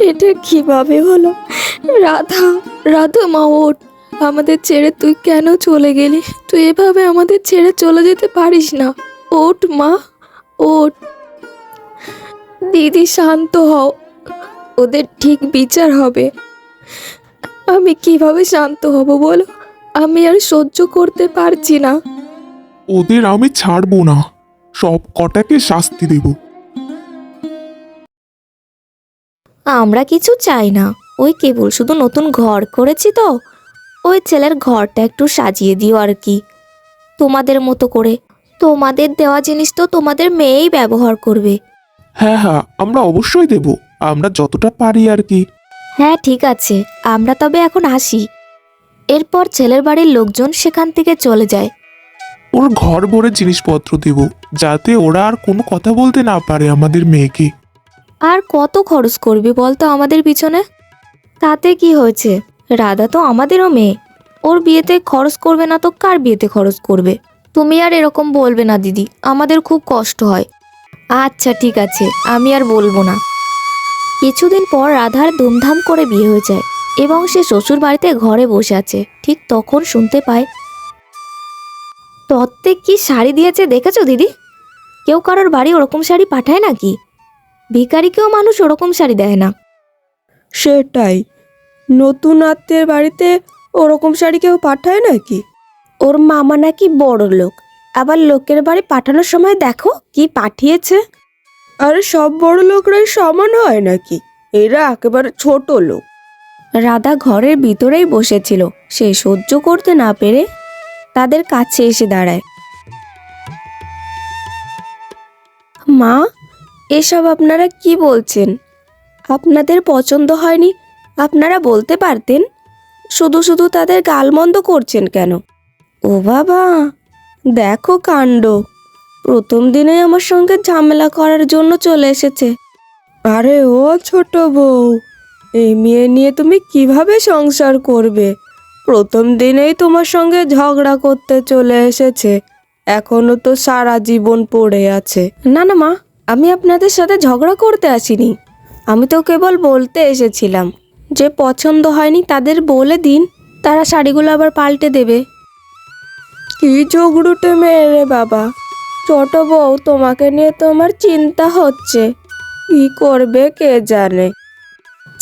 এটা কিভাবে হলো? রাধা, রাধা মা ওঠ, আমাদের ছেড়ে তুই কেন চলে গেলি? তুই এভাবে আমাদের ছেড়ে চলে যেতে পারিস না। ওঠ মা, ওঠ। দিদি শান্ত হও, ওদের ঠিক বিচার হবে। আমি কিভাবে শান্ত হব বলো? আমি আর সহ্য করতে পারছি না। ওদের আমি ছাড়বো না, সব কটাকে শাস্তি দেব। আমরা কিছু চাই না, ওই কেবল শুধু নতুন ঘর করেছি তো, ওই ছেলের ঘরটা একটু সাজিয়ে দিও আর কি, তোমাদের মতো করে। তোমাদের দেওয়া জিনিস তো তোমাদের মেয়েই ব্যবহার করবে। হ্যাঁ হ্যাঁ, আমরা অবশ্যই দেব, আমরা যতটা পারি আর কি। হ্যাঁ ঠিক আছে, আমরা তবে এখন আসি। এরপর ছেলের বাড়ির লোকজন সেখান থেকে চলে যায়। ওর ঘর ভরে জিনিসপত্র দেব, যাতে ওরা আর কোনো কথা বলতে না পারে আমাদের মেয়েকে। আর কত খরচ করবি বলতো আমাদের পিছনে? তাতে কি হয়েছে, রাধা তো আমাদেরও মেয়ে, ওর বিয়েতে খরচ করবে না তো কার বিয়েতে খরচ করবে? তুমি আর এরকম বলবে না দিদি, আমাদের খুব কষ্ট হয়। আচ্ছা ঠিক আছে, আমি আর বলবো না। কিছুদিন পর রাধার ধুমধাম করে বিয়ে হয়ে যায় এবং সে শ্বশুর বাড়িতে ঘরে বসে আছে। ঠিক তখন শুনতে পায়, তত্ত্বে কি শাড়ি দিয়েছে দেখেছো দিদি? কেউ কারোর বাড়ি ওরকম শাড়ি পাঠায় নাকি? ভিখারিকেও মানুষ ওরকম শাড়ি দেয় না। সেটাই, নতুন আত্মীয়ের বাড়িতে ওরকম শাড়ি কেউ পাঠায় নাকি? ওর মামা নাকি বড় লোক, আবার লোকের বাড়ি পাঠানোর সময় দেখো কি পাঠিয়েছে। আরে সব বড় লোকরাই সমান হয় নাকি? এরা একেবারে ছোট লোক। রাধা ঘরের ভিতরেই বসেছিল, সে সহ্য করতে না পেরে তাদের কাছে এসে দাঁড়ায়। মা, এসব আপনারা কি বলছেন? আপনাদের পছন্দ হয়নি আপনারা বলতে পারতেন, শুধু শুধু তাদের গালমন্দ করছেন কেন? ও বাবা, দেখো কাণ্ড, প্রথম দিনে আমার সঙ্গে ঝামেলা করার জন্য চলে এসেছে। আরে ও ছোট বউ, এই মেয়ে নিয়ে তুমি কিভাবে সংসার করবে? প্রথম দিনেই তোমার সঙ্গে ঝগড়া করতে চলে এসেছে, এখনো তো সারা জীবন পড়ে আছে। না না মা, আমি আপনাদের সাথে ঝগড়া করতে আসিনি, আমি তো কেবল বলতে এসেছিলাম যে পছন্দ হয়নি তাদের বলে দিন, তারা শাড়িগুলো আবার পাল্টে দেবে। কি ঝগড়ুটে মেয়ে রে বাবা! ছোট বউ, তোমাকে নিয়ে তো আমার চিন্তা হচ্ছে, কি করবে কে জানে।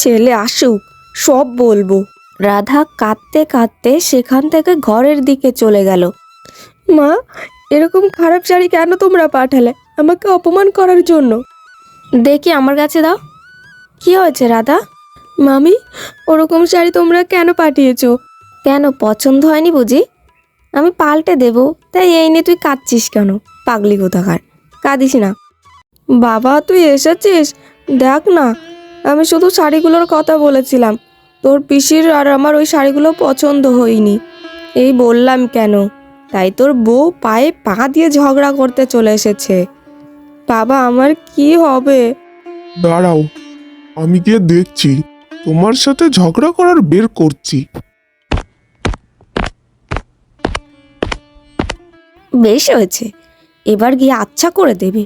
ছেলে আসুক, সব বলবো। রাধা কাঁদতে কাঁদতে সেখান থেকে ঘরের দিকে চলে গেল। মা, এরকম খারাপ শাড়ি কেন তোমরা পাঠালে? আমাকে অপমান করার জন্য? দেখি আমার কাছে দাও, কি হয়েছে রাধা? মামি, ওরকম শাড়ি তোমরা কেন পাঠিয়েছো? কেন পছন্দ হয়নি বুঝি? আমি পাল্টে দেব, তাই এই নিয়ে তুই কাঁদছিস কেন? পাগলি কোথাকার, কাঁদিস না। বাবা, তুই এসেছিস? দেখ না, আমি শুধু শাড়িগুলোর কথা বলেছিলাম, তোর পিসির আর আমার ওই শাড়িগুলো পছন্দ হয়নি, এই বললাম কেন। তাই তোর বউ পায়ে পা দিয়ে ঝগড়া করতে চলে এসেছে। বাবা, আমার কি হবে? দাঁড়াও, আমি গিয়ে দেখছি, তোমার সাথে ঝগড়া করার বের করছি। বেশ হয়েছে, এবার গিয়ে আচ্ছা করে দেবে।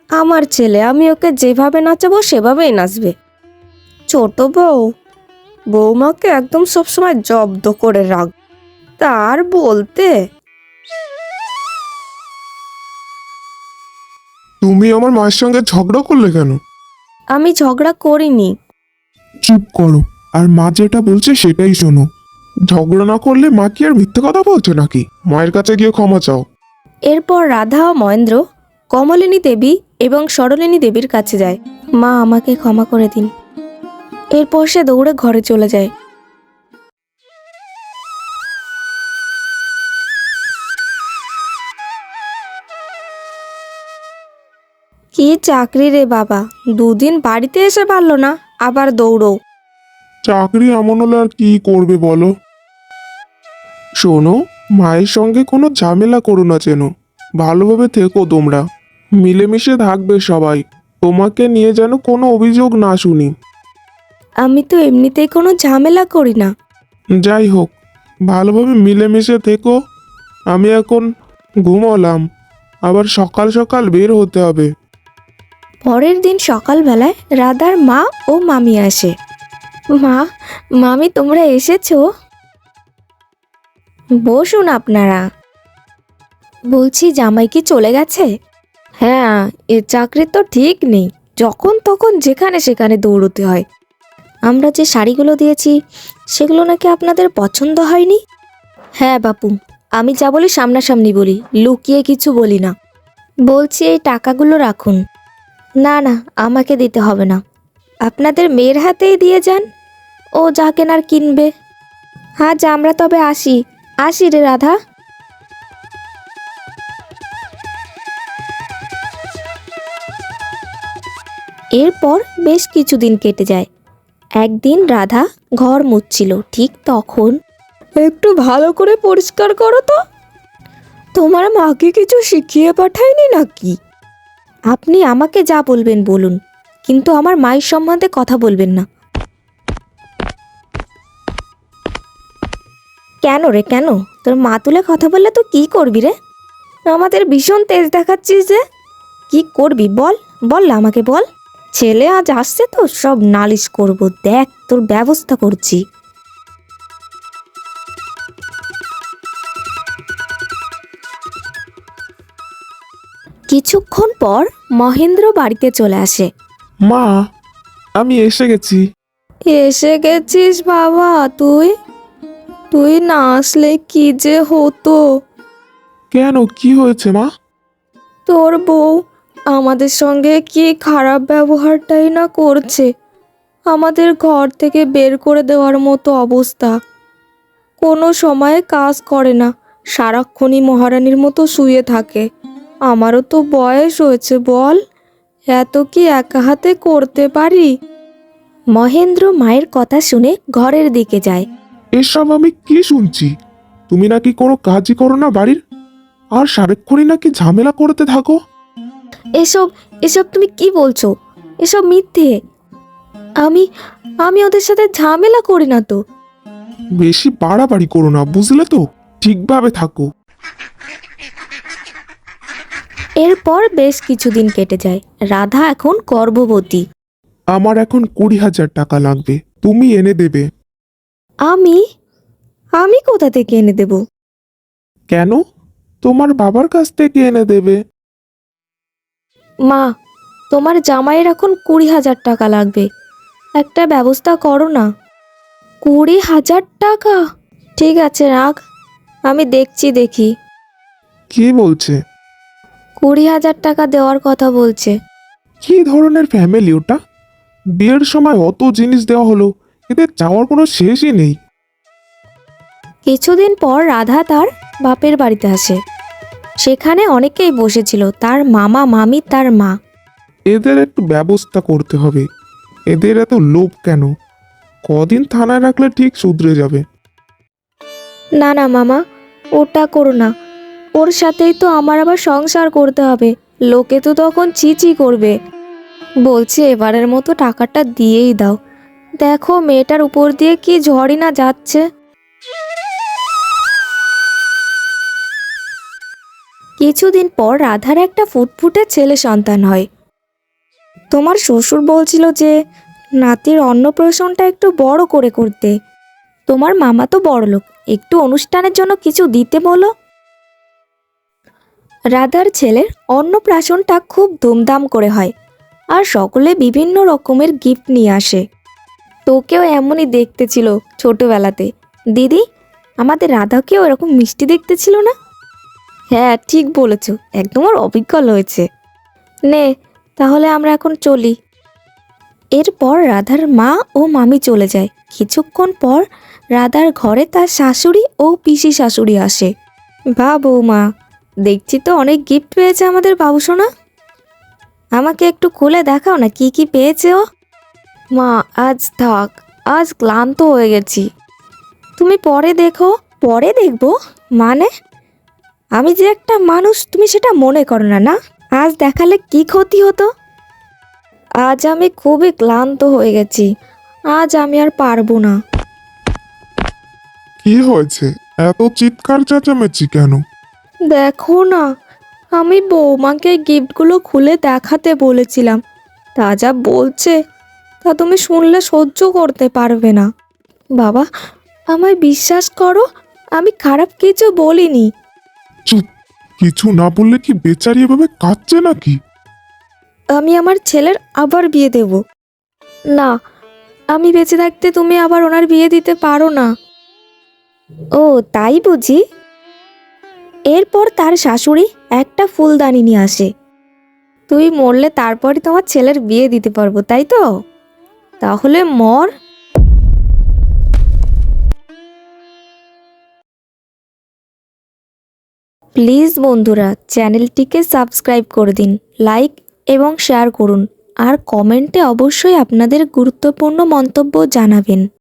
আমার ছেলে, আমি ওকে যেভাবে নাচাবো সেভাবেই নাচবে। ছোট বউ, বৌমাকে একদম সবসময় জব্দ করে রাখ, তার বলতে। তুমি আমার মায়ের সঙ্গে ঝগড়া করলে কেন? আমি ঝগড়া করিনি। চুপ করো, আর মা যেটা বলছে সেটাই শোনো। ঝগড়া না করলে মা কি আর মিথ্যে কথা বলছে নাকি? মায়ের কাছে গিয়ে ক্ষমা চাও। এরপর রাধা ও মহেন্দ্র কমলিনী দেবী এবং সরলিনী দেবীর কাছে যায়। মা, আমাকে ক্ষমা করে দিন। এরপর সে দৌড়ে ঘরে চলে যায়। কি চাকরি রে বাবা, দুদিন বাড়িতে এসে পারলো না, আবার দৌড়ো। চাকরি এমন হলে আর কি করবে বলো? শোনো, মায়ের সঙ্গে কোনো ঝামেলা করো না যেন, ভালোভাবে থেকো তোমরা, মিলেমিশে থাকবে সবাই, তোমাকে নিয়ে যেন কোনো অভিযোগ না শুনি। আমি তো এমনিতেই কোনো ঝামেলা করি না। যাই হোক, ভালোভাবে মিলেমিশে থেকো। আমি এখন ঘুমোলাম, আবার সকাল সকাল বের হতে হবে। পরের দিন সকালবেলায় রাধার মা ও মামি আসে। মা, মামি তোমরা এসেছো? বসুন আপনারা। বলছি জামাই কি চলে গেছে? হ্যাঁ, এ চাকরির তো ঠিক নেই, যখন তখন যেখানে সেখানে দৌড়তে হয়। আমরা যে শাড়িগুলো দিয়েছি সেগুলো নাকি আপনাদের পছন্দ হয়নি। হ্যাঁ বাপু, আমি যা বলি সামনাসামনি বলি, লুকিয়ে কিছু বলি না। বলছি এই টাকাগুলো রাখুন। না না, আমাকে দিতে হবে না, আপনাদের মেয়ের হাতেই দিয়ে যান, ও যা কেনার কিনবে। আজ আমরা তবে আসি। আসি রে রাধা। এরপর বেশ কিছুদিন কেটে যায়। একদিন রাধা ঘর মুছছিল, ঠিক তখন একটু ভালো করে পরিষ্কার করো তো। তোমার মাকে কিছু শিখিয়ে পাঠায়নি নাকি? আপনি আমাকে যা বলবেন বলুন, কিন্তু আমার মায়ের সম্বন্ধে কথা বলবেন না। কেন রে, কেন? তোর মা তুলে কথা বললে তো কি করবি রে? আমাদের ভীষণ তেজ দেখাচ্ছিস যে, কি করবি বল, বল না আমাকে বল। ছেলে আজ আসছে তো সব নালিশ করব, দেখ তোর ব্যবস্থা করছি। কিছুক্ষণ পর মহেন্দ্র বাড়িতে চলে আসে। মা, আমি এসে গেছি। এসে গেছিস বাবা? তুই তুই না আসলে কি যে হতো। কেন, কি হয়েছে মা? তোর বউ আমাদের সঙ্গে কি খারাপ ব্যবহারটাই না করছে। আমাদের ঘর থেকে বের করে দেওয়ার মতো অবস্থা। কোনো সময়ে কাজ করে না, সারাক্ষণই মহারানীর মতো শুয়ে থাকে। আমারও তো বয়স হয়েছে, বল, এত কি একা হাতে করতে পারি? মহেন্দ্র মায়ের কথা শুনে ঘরের দিকে যায়। এসব আমি কি শুনছি? তুমি নাকি কোনো কাজই করো না বাড়ির, আর সারাক্ষণই নাকি ঝামেলা করতে থাকো। এসব এসব তুমি কি বলছো? এসব মিথ্যে। আমি আমি ওদের সাথে ঝামেলা করি না তো। বেশি বাড়াবাড়ি করো না, বুঝলে তো? ঠিকভাবে থাকো। এরপর বেশ কিছুদিন কেটে যায়। রাধা এখন গর্ভবতী। আমার এখন 20,000 টাকা লাগবে, তুমি এনে দেবে। আমি আমি কোথা থেকে এনে দেব? কেন? তোমার বাবার কাছ থেকে এনে দেবে। মা, তোমার জামাইয়ের এখন 20,000 টাকা লাগবে, একটা ব্যবস্থা করো না। 20,000 টাকা? ঠিক আছে রাখ, আমি দেখি। কি বলছে? 20,000 টাকা দেওয়ার কথা বলছে। কি ধরনের ফ্যামিলি ওটা? বিয়ের সময় অত জিনিস দেওয়া হলো, এদের চাওয়ার কোনো শেষই নেই। কিছুদিন পর রাধা তার বাপের বাড়িতে আসে। সেখানে অনেকেই বসেছিল, তার মামা মামি তার মা। এদের একটু ব্যবস্থা করতে হবে। এদের এত লোভ কেন? কদিন থানায় রাখলে ঠিক শুধরে যাবে। না না মামা, ওটা করো না, ওর সাথেই তো আমার আবার সংসার করতে হবে, লোকে তো তখন চিচি করবে। বলছি এবারের মতো টাকাটা দিয়েই দাও, দেখো মেয়েটার উপর দিয়ে কি ঝড়ই না যাচ্ছে। কিছুদিন পর রাধার একটা ফুটফুটে ছেলে সন্তান হয়। তোমার শ্বশুর বলছিল যে নাতির অন্নপ্রাশনটা একটু বড় করে করতে। তোমার মামা তো বড়লোক, একটু অনুষ্ঠানের জন্য কিছু দিতে বলো। রাধার ছেলের অন্নপ্রাশনটা খুব ধুমধাম করে হয়, আর সকলে বিভিন্ন রকমের গিফট নিয়ে আসে। তোকেও এমনই দেখতে ছিল ছোটবেলাতে দিদি, আমাদের রাধাকেও এরকম মিষ্টি দেখতে ছিল না? হ্যাঁ ঠিক বলেছ, একদম ওর অবিকল হয়েছে। নে তাহলে আমরা এখন চলি। এরপর রাধার মা ও মামি চলে যায়। কিছুক্ষণ পর রাধার ঘরে তার শাশুড়ি ও পিসি শাশুড়ি আসে। বা বৌমা, দেখছি তো অনেক গিফট পেয়েছে আমাদের বাবুসোনা। আমাকে একটু খুলে দেখাও না কি কি পেয়েছে ও। মা আজ থাক, আজ ক্লান্ত হয়ে গেছি, তুমি পরে দেখো। পরে দেখবো মানে? আমি যে একটা মানুষ তুমি সেটা মনে করো না, না? আজ দেখালে কি ক্ষতি হতো? আজ আমি খুবই ক্লান্ত হয়ে গেছি, আজ আমি আর পারবো না। কি হয়েছে? এত চিৎকার চেঁচামেচি কেন? দেখো না, আমি বৌমাকে গিফটগুলো খুলে দেখাতে বলেছিলাম, তা যা বলছে তা তুমি শুনলে সহ্য করতে পারবে না। বাবা, আমায় বিশ্বাস করো, আমি খারাপ কিছু বলিনি। চুপ! কিছু না বললে কি বেচারি এভাবে কাঁদছে নাকি? আমি আমার ছেলের আবার বিয়ে দেব। না, আমি বেঁচে থাকতে তুমি আবার ওনার বিয়ে দিতে পারো না। ও তাই বুঝি? এরপর তার শাশুড়ি একটা ফুলদানি নিয়ে আসে। তুই মরলে তারপরে তোমার ছেলের বিয়ে দিতে পারবো, তাই তো? তাহলে মর। প্লিজ বন্ধুরা, চ্যানেলটিকে সাবস্ক্রাইব করে দিন, লাইক এবং শেয়ার করুন, আর কমেন্টে অবশ্যই আপনাদের গুরুত্বপূর্ণ মন্তব্য জানাবেন।